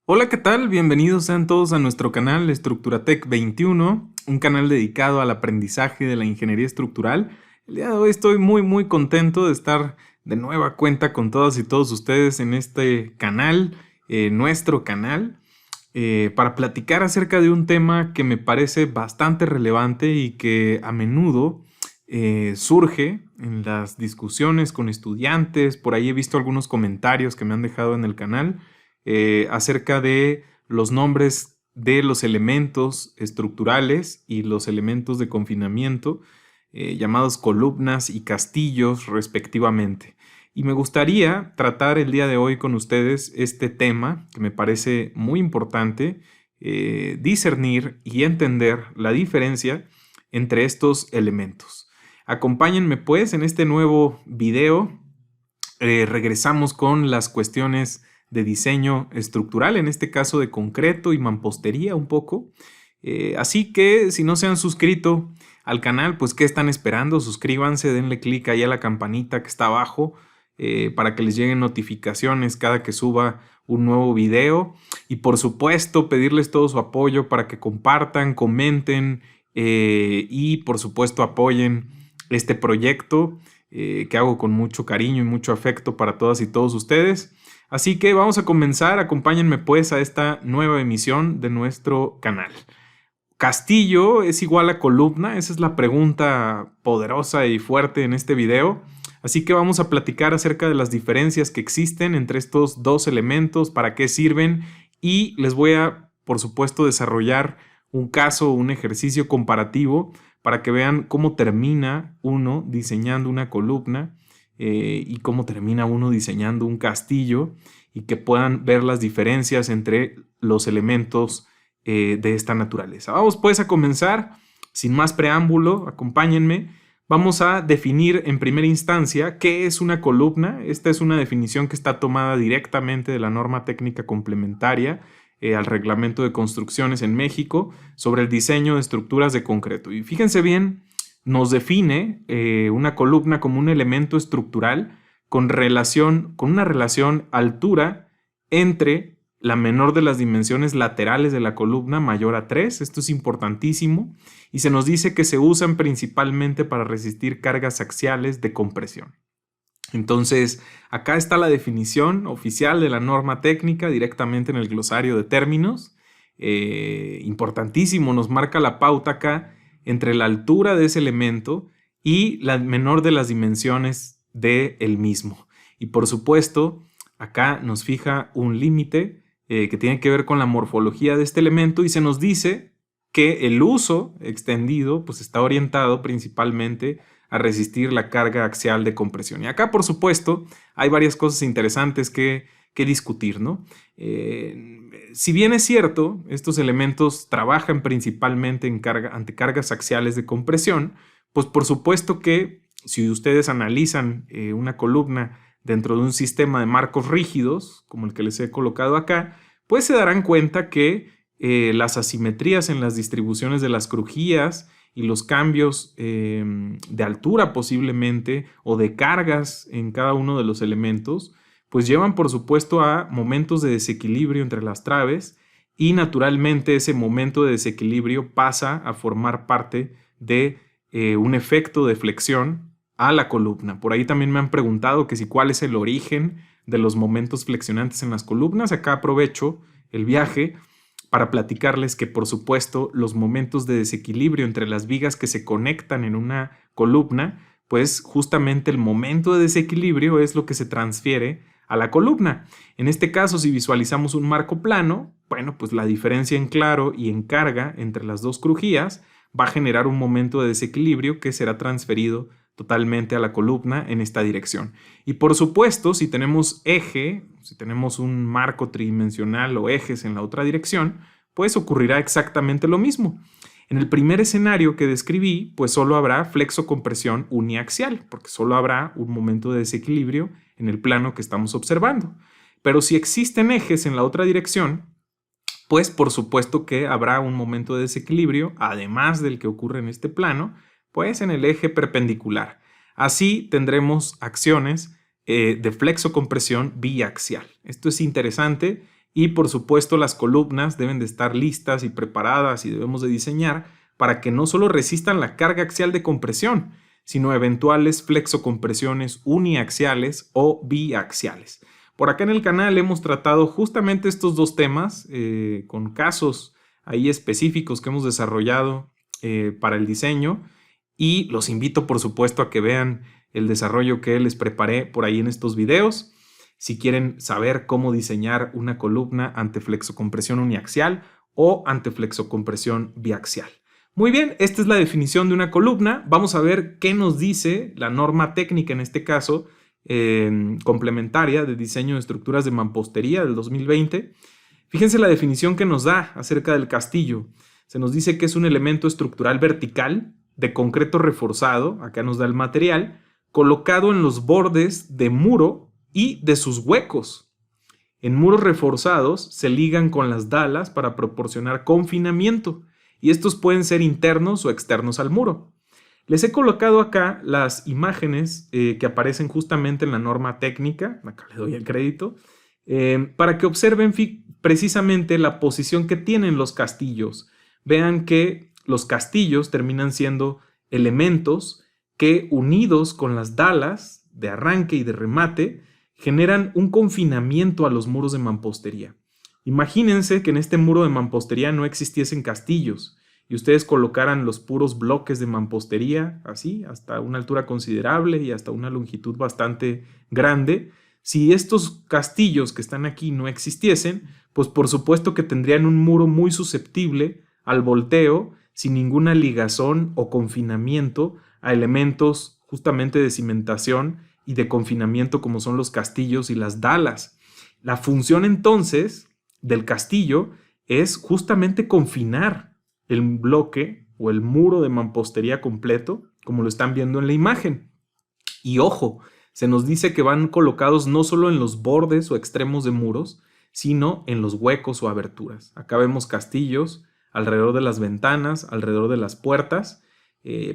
Hola, ¿qué tal? Bienvenidos sean todos a nuestro canal Estructuratec 21, un canal dedicado al aprendizaje de la ingeniería estructural. El día de hoy estoy muy contento de estar de nueva cuenta con todas y todos ustedes en este canal, nuestro canal, para platicar acerca de un tema que me parece bastante relevante y que a menudo surge en las discusiones con estudiantes. Por ahí he visto algunos comentarios que me han dejado en el canal acerca de los nombres de los elementos estructurales y los elementos de confinamiento, llamados columnas y castillos respectivamente. Y me gustaría tratar el día de hoy con ustedes este tema que me parece muy importante, discernir y entender la diferencia entre estos elementos. Acompáñenme pues en este nuevo video. Regresamos con las cuestiones de diseño estructural, en este caso de concreto y mampostería un poco. Así que si no se han suscrito al canal, pues ¿qué están esperando? Suscríbanse, denle clic ahí a la campanita que está abajo para que les lleguen notificaciones cada que suba un nuevo video. Y por supuesto pedirles todo su apoyo para que compartan, comenten y por supuesto apoyen este proyecto que hago con mucho cariño y mucho afecto para todas y todos ustedes. Así que vamos a comenzar, acompáñenme pues a esta nueva emisión de nuestro canal. ¿Castillo es igual a columna? Esa es la pregunta poderosa y fuerte en este video. Así que vamos a platicar acerca de las diferencias que existen entre estos dos elementos, para qué sirven, y les voy a, por supuesto, desarrollar un caso, un ejercicio comparativo para que vean cómo termina uno diseñando una columna y cómo termina uno diseñando un castillo, y que puedan ver las diferencias entre los elementos de esta naturaleza. Vamos pues a comenzar, sin más preámbulo, acompáñenme. Vamos a definir en primera instancia qué es una columna. Esta es una definición que está tomada directamente de la norma técnica complementaria al reglamento de construcciones en México sobre el diseño de estructuras de concreto. Y fíjense bien, nos define una columna como un elemento estructural con una relación altura entre la menor de las dimensiones laterales de la columna mayor a 3. Esto es importantísimo, y se nos dice que se usan principalmente para resistir cargas axiales de compresión. Entonces, acá está la definición oficial de la norma técnica directamente en el glosario de términos. Importantísimo, nos marca la pauta acá entre la altura de ese elemento y la menor de las dimensiones del mismo. Y por supuesto, acá nos fija un límite que tiene que ver con la morfología de este elemento, y se nos dice que el uso extendido pues está orientado principalmente a resistir la carga axial de compresión. Y acá, por supuesto, hay varias cosas interesantes que discutir, ¿no? Si bien es cierto, estos elementos trabajan principalmente ante cargas axiales de compresión, pues por supuesto que si ustedes analizan una columna dentro de un sistema de marcos rígidos, como el que les he colocado acá, pues se darán cuenta que las asimetrías en las distribuciones de las crujías y los cambios de altura posiblemente o de cargas en cada uno de los elementos, pues llevan por supuesto a momentos de desequilibrio entre las traves, y naturalmente ese momento de desequilibrio pasa a formar parte de un efecto de flexión a la columna. Por ahí también me han preguntado que si cuál es el origen de los momentos flexionantes en las columnas. Acá aprovecho el viaje para platicarles que por supuesto los momentos de desequilibrio entre las vigas que se conectan en una columna, pues justamente el momento de desequilibrio es lo que se transfiere a la columna. En este caso, si visualizamos un marco plano, bueno, pues la diferencia en claro y en carga entre las dos crujías va a generar un momento de desequilibrio que será transferido totalmente a la columna en esta dirección. Y por supuesto, si tenemos si tenemos un marco tridimensional o ejes en la otra dirección, pues ocurrirá exactamente lo mismo. En el primer escenario que describí, pues solo habrá flexocompresión uniaxial, porque solo habrá un momento de desequilibrio en el plano que estamos observando. Pero si existen ejes en la otra dirección, pues por supuesto que habrá un momento de desequilibrio, además del que ocurre en este plano, pues en el eje perpendicular. Así tendremos acciones de flexocompresión biaxial. Esto es interesante Y por supuesto las columnas deben de estar listas y preparadas y debemos de diseñar para que no solo resistan la carga axial de compresión, sino eventuales flexocompresiones uniaxiales o biaxiales. Por acá en el canal hemos tratado justamente estos dos temas con casos ahí específicos que hemos desarrollado para el diseño, y los invito por supuesto a que vean el desarrollo que les preparé por ahí en estos videos. Si quieren saber cómo diseñar una columna ante flexocompresión uniaxial o ante flexocompresión biaxial. Muy bien, esta es la definición de una columna. Vamos a ver qué nos dice la norma técnica, en este caso, complementaria de diseño de estructuras de mampostería del 2020. Fíjense la definición que nos da acerca del castillo. Se nos dice que es un elemento estructural vertical de concreto reforzado, acá nos da el material, colocado en los bordes de muro y de sus huecos. En muros reforzados se ligan con las dalas para proporcionar confinamiento, y estos pueden ser internos o externos al muro. Les he colocado acá las imágenes que aparecen justamente en la norma técnica, acá le doy el crédito, para que observen precisamente la posición que tienen los castillos. Vean que los castillos terminan siendo elementos que, unidos con las dalas de arranque y de remate, generan un confinamiento a los muros de mampostería. Imagínense que en este muro de mampostería no existiesen castillos y ustedes colocaran los puros bloques de mampostería, así, hasta una altura considerable y hasta una longitud bastante grande. Si estos castillos que están aquí no existiesen, pues por supuesto que tendrían un muro muy susceptible al volteo, sin ninguna ligazón o confinamiento a elementos justamente de cimentación y de confinamiento como son los castillos y las dalas. La función entonces del castillo es justamente confinar el bloque o el muro de mampostería completo, como lo están viendo en la imagen. Y ojo, se nos dice que van colocados no solo en los bordes o extremos de muros, sino en los huecos o aberturas. Acá vemos castillos alrededor de las ventanas, alrededor de las puertas,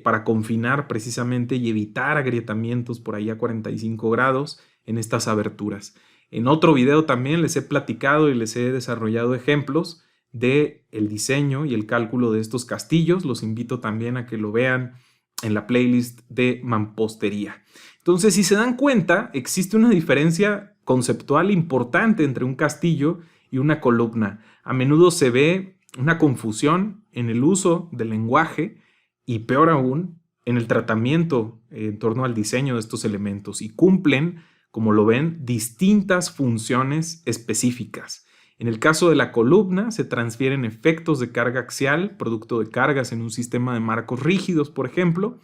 para confinar precisamente y evitar agrietamientos por ahí a 45 grados en estas aberturas. En otro video también les he platicado y les he desarrollado ejemplos del diseño y el cálculo de estos castillos. Los invito también a que lo vean en la playlist de mampostería. Entonces, si se dan cuenta, existe una diferencia conceptual importante entre un castillo y una columna. A menudo se ve una confusión en el uso del lenguaje y, peor aún, en el tratamiento en torno al diseño de estos elementos, y cumplen, como lo ven, distintas funciones específicas. En el caso de la columna se transfieren efectos de carga axial, producto de cargas en un sistema de marcos rígidos, por ejemplo,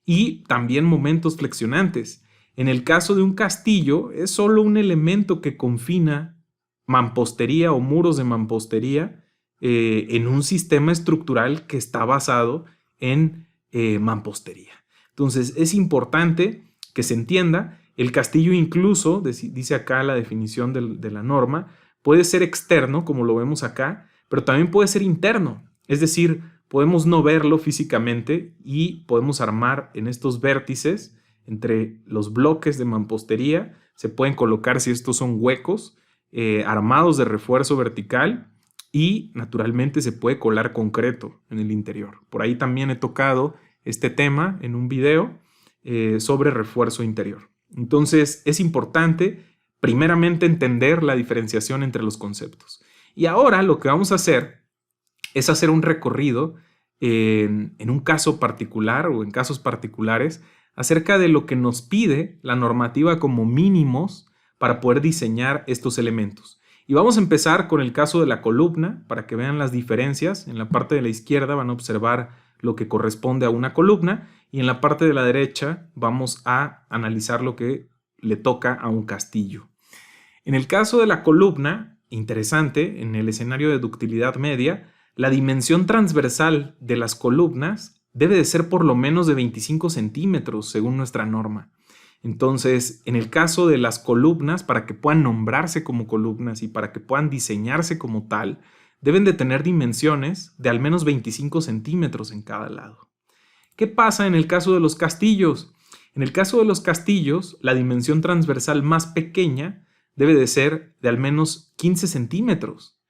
y también momentos flexionantes. En el caso de un castillo es solo un elemento que confina mampostería o muros de mampostería en un sistema estructural que está basado en mampostería. Entonces es importante que se entienda, el castillo incluso, dice acá la definición de la norma, puede ser externo, como lo vemos acá, pero también puede ser interno. Es decir, podemos no verlo físicamente y podemos armar en estos vértices, entre los bloques de mampostería, se pueden colocar, si estos son huecos, armados de refuerzo vertical, y naturalmente se puede colar concreto en el interior. Por ahí también he tocado este tema en un video sobre refuerzo interior. Entonces es importante primeramente entender la diferenciación entre los conceptos. Y ahora lo que vamos a hacer es hacer un recorrido en un caso particular o en casos particulares acerca de lo que nos pide la normativa como mínimos para poder diseñar estos elementos. Y vamos a empezar con el caso de la columna para que vean las diferencias. En la parte de la izquierda van a observar lo que corresponde a una columna y en la parte de la derecha vamos a analizar lo que le toca a un castillo. En el caso de la columna, interesante, en el escenario de ductilidad media, la dimensión transversal de las columnas debe de ser por lo menos de 25 centímetros según nuestra norma. Entonces, en el caso de las columnas, para que puedan nombrarse como columnas y para que puedan diseñarse como tal, deben de tener dimensiones de al menos 25 centímetros en cada lado. ¿Qué pasa en el caso de los castillos? En el caso de los castillos, la dimensión transversal más pequeña debe de ser de al menos 15 centímetros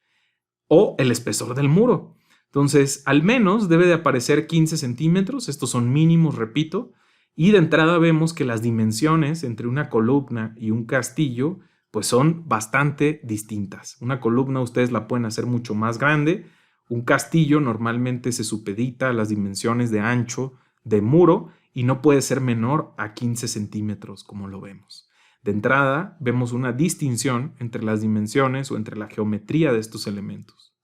o el espesor del muro. Entonces, al menos debe de aparecer 15 centímetros, estos son mínimos, repito, y de entrada vemos que las dimensiones entre una columna y un castillo pues son bastante distintas. Una columna ustedes la pueden hacer mucho más grande, un castillo normalmente se supedita a las dimensiones de ancho de muro y no puede ser menor a 15 centímetros como lo vemos. De entrada vemos una distinción entre las dimensiones o entre la geometría de estos elementos.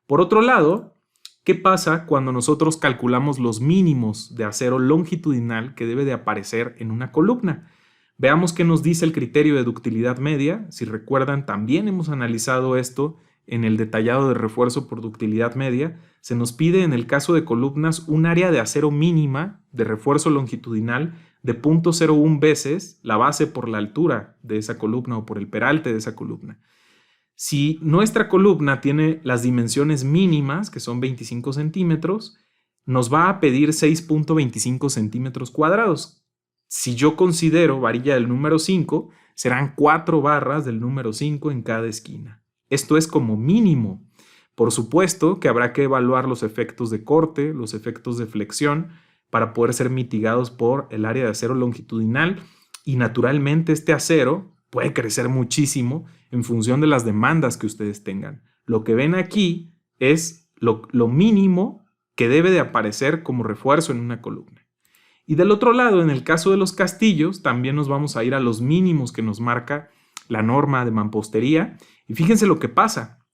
Por otro lado, ¿qué pasa cuando nosotros calculamos los mínimos de acero longitudinal que debe de aparecer en una columna? Veamos qué nos dice el criterio de ductilidad media. Si recuerdan, también hemos analizado esto en el detallado de refuerzo por ductilidad media. Se nos pide en el caso de columnas un área de acero mínima de refuerzo longitudinal de 0.01 veces la base por la altura de esa columna o por el peralte de esa columna. Si nuestra columna tiene las dimensiones mínimas, que son 25 centímetros, nos va a pedir 6.25 centímetros cuadrados. Si yo considero varilla del número 5, serán 4 barras del número 5 en cada esquina. Esto es como mínimo. Por supuesto que habrá que evaluar los efectos de corte, los efectos de flexión, para poder ser mitigados por el área de acero longitudinal, y naturalmente este acero puede crecer muchísimo en función de las demandas que ustedes tengan. Lo que ven aquí es lo mínimo que debe de aparecer como refuerzo en una columna. Y del otro lado, en el caso de los castillos, también nos vamos a ir a los mínimos que nos marca la norma de mampostería. Y fíjense lo que pasa.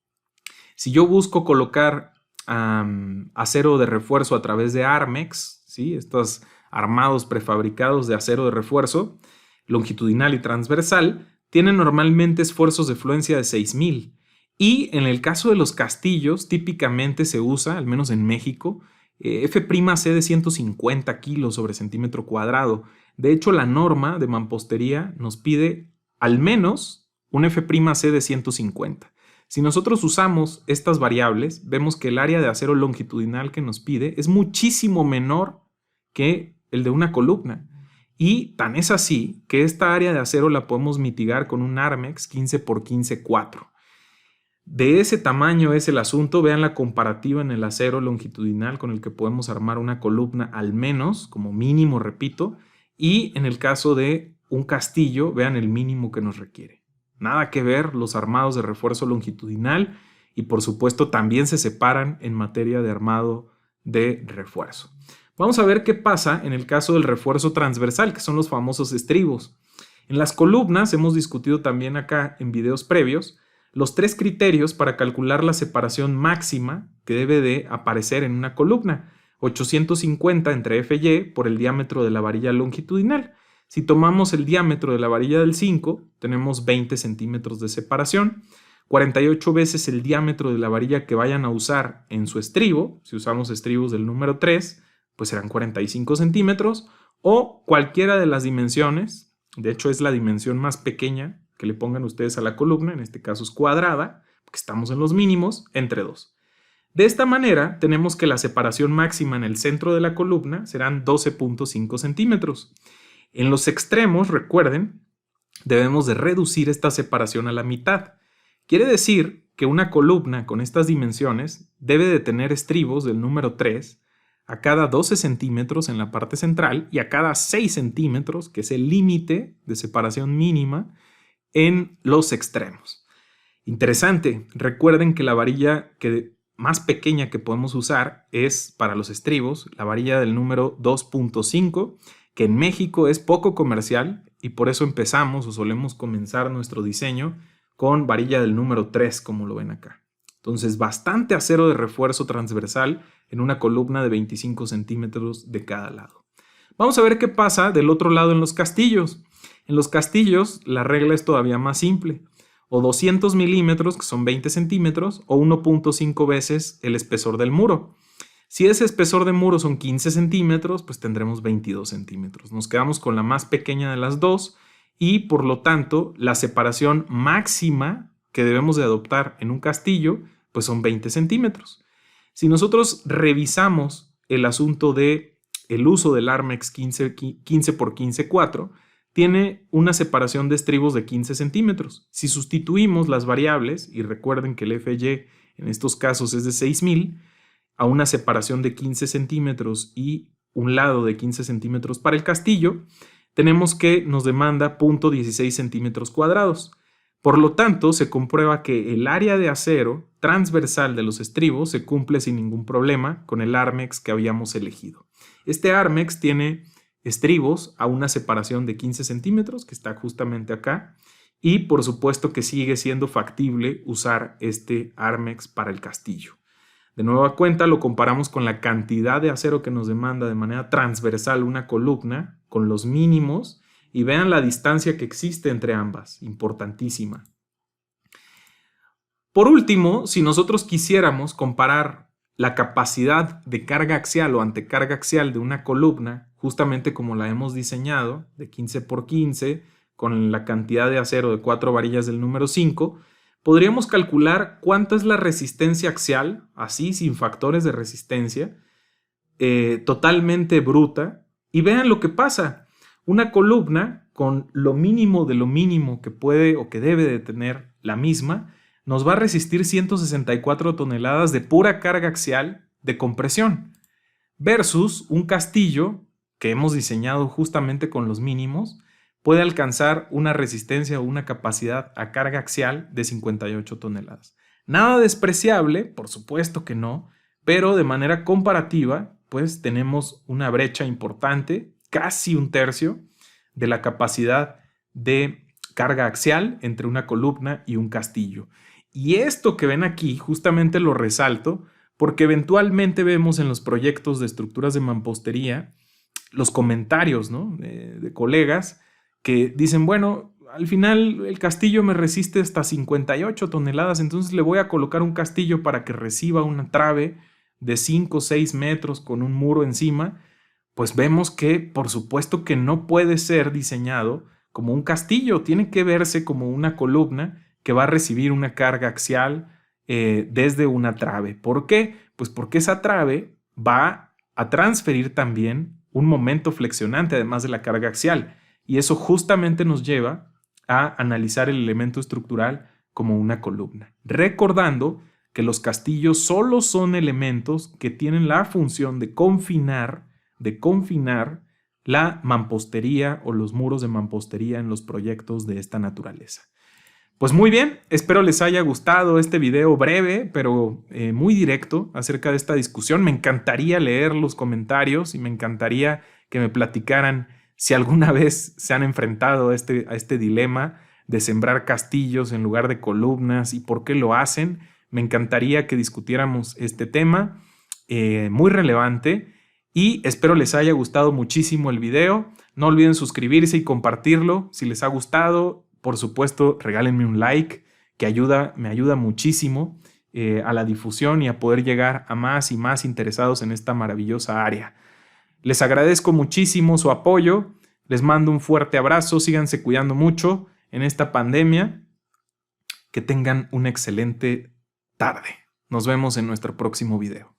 Si yo busco colocar acero de refuerzo a través de Armex, ¿sí? Estos armados prefabricados de acero de refuerzo longitudinal y transversal, tienen normalmente esfuerzos de fluencia de 6000. Y en el caso de los castillos, típicamente se usa, al menos en México, F'C de 150 kilos sobre centímetro cuadrado. De hecho, la norma de mampostería nos pide al menos un F'C de 150. Si nosotros usamos estas variables, vemos que el área de acero longitudinal que nos pide es muchísimo menor que el de una columna. Y tan es así que esta área de acero la podemos mitigar con un Armex 15 por 15-4. De ese tamaño es el asunto. Vean la comparativa en el acero longitudinal con el que podemos armar una columna al menos, como mínimo, repito. Y en el caso de un castillo, vean el mínimo que nos requiere. Nada que ver los armados de refuerzo longitudinal y por supuesto también se separan en materia de armado de refuerzo. Vamos a ver qué pasa en el caso del refuerzo transversal, que son los famosos estribos. En las columnas hemos discutido también acá en videos previos los 3 criterios para calcular la separación máxima que debe de aparecer en una columna. 850 entre Fy por el diámetro de la varilla longitudinal. Si tomamos el diámetro de la varilla del 5, tenemos 20 centímetros de separación. 48 veces el diámetro de la varilla que vayan a usar en su estribo. Si usamos estribos del número 3, pues serán 45 centímetros. O cualquiera de las dimensiones, de hecho es la dimensión más pequeña que le pongan ustedes a la columna, en este caso es cuadrada, porque estamos en los mínimos, entre 2. De esta manera tenemos que la separación máxima en el centro de la columna serán 12.5 centímetros. En los extremos, recuerden, debemos de reducir esta separación a la mitad. Quiere decir que una columna con estas dimensiones debe de tener estribos del número 3 a cada 12 centímetros en la parte central y a cada 6 centímetros, que es el límite de separación mínima, en los extremos. Interesante, recuerden que la varilla más pequeña que podemos usar es para los estribos, la varilla del número 2.5, que en México es poco comercial y por eso empezamos o solemos comenzar nuestro diseño con varilla del número 3, como lo ven acá. Entonces, bastante acero de refuerzo transversal en una columna de 25 centímetros de cada lado. Vamos a ver qué pasa del otro lado en los castillos. En los castillos la regla es todavía más simple, o 200 milímetros, que son 20 centímetros, o 1.5 veces el espesor del muro. Si ese espesor de muro son 15 centímetros, pues tendremos 22 centímetros. Nos quedamos con la más pequeña de las dos y por lo tanto la separación máxima que debemos de adoptar en un castillo pues son 20 centímetros. Si nosotros revisamos el asunto de el uso del Armex 15 por 15-4, tiene una separación de estribos de 15 centímetros. Si sustituimos las variables, y recuerden que el FY en estos casos es de 6000, a una separación de 15 centímetros y un lado de 15 centímetros para el castillo, tenemos que nos demanda 0.16 centímetros cuadrados. Por lo tanto, se comprueba que el área de acero transversal de los estribos se cumple sin ningún problema con el Armex que habíamos elegido. Este Armex tiene estribos a una separación de 15 centímetros, que está justamente acá, y por supuesto que sigue siendo factible usar este Armex para el castillo. De nueva cuenta lo comparamos con la cantidad de acero que nos demanda de manera transversal una columna, con los mínimos, y vean la distancia que existe entre ambas, importantísima. Por último, si nosotros quisiéramos comparar la capacidad de carga axial o antecarga axial de una columna, justamente como la hemos diseñado, de 15 por 15, con la cantidad de acero de 4 varillas del número 5, podríamos calcular cuánta es la resistencia axial, así sin factores de resistencia, totalmente bruta, y vean lo que pasa. Una columna con lo mínimo de lo mínimo que puede o que debe de tener la misma, nos va a resistir 164 toneladas de pura carga axial de compresión, versus un castillo que hemos diseñado justamente con los mínimos, puede alcanzar una resistencia o una capacidad a carga axial de 58 toneladas. Nada despreciable, por supuesto que no, pero de manera comparativa, pues tenemos una brecha importante, casi un tercio, de la capacidad de carga axial entre una columna y un castillo. Y esto que ven aquí justamente lo resalto porque eventualmente vemos en los proyectos de estructuras de mampostería los comentarios, ¿no?, de colegas que dicen, bueno, al final el castillo me resiste hasta 58 toneladas, entonces le voy a colocar un castillo para que reciba una trave de 5 o 6 metros con un muro encima. Pues vemos que por supuesto que no puede ser diseñado como un castillo, tiene que verse como una columna que va a recibir una carga axial desde una trave. ¿Por qué? Pues porque esa trave va a transferir también un momento flexionante además de la carga axial, y eso justamente nos lleva a analizar el elemento estructural como una columna, recordando que los castillos solo son elementos que tienen la función de confinar la mampostería o los muros de mampostería en los proyectos de esta naturaleza. Pues muy bien, espero les haya gustado este video breve, pero muy directo acerca de esta discusión. Me encantaría leer los comentarios y me encantaría que me platicaran si alguna vez se han enfrentado a este dilema de sembrar castillos en lugar de columnas y por qué lo hacen. Me encantaría que discutiéramos este tema muy relevante y espero les haya gustado muchísimo el video. No olviden suscribirse y compartirlo si les ha gustado. Por supuesto, regálenme un like que me ayuda muchísimo a la difusión y a poder llegar a más y más interesados en esta maravillosa área. Les agradezco muchísimo su apoyo, les mando un fuerte abrazo, síganse cuidando mucho en esta pandemia, que tengan una excelente tarde. Nos vemos en nuestro próximo video.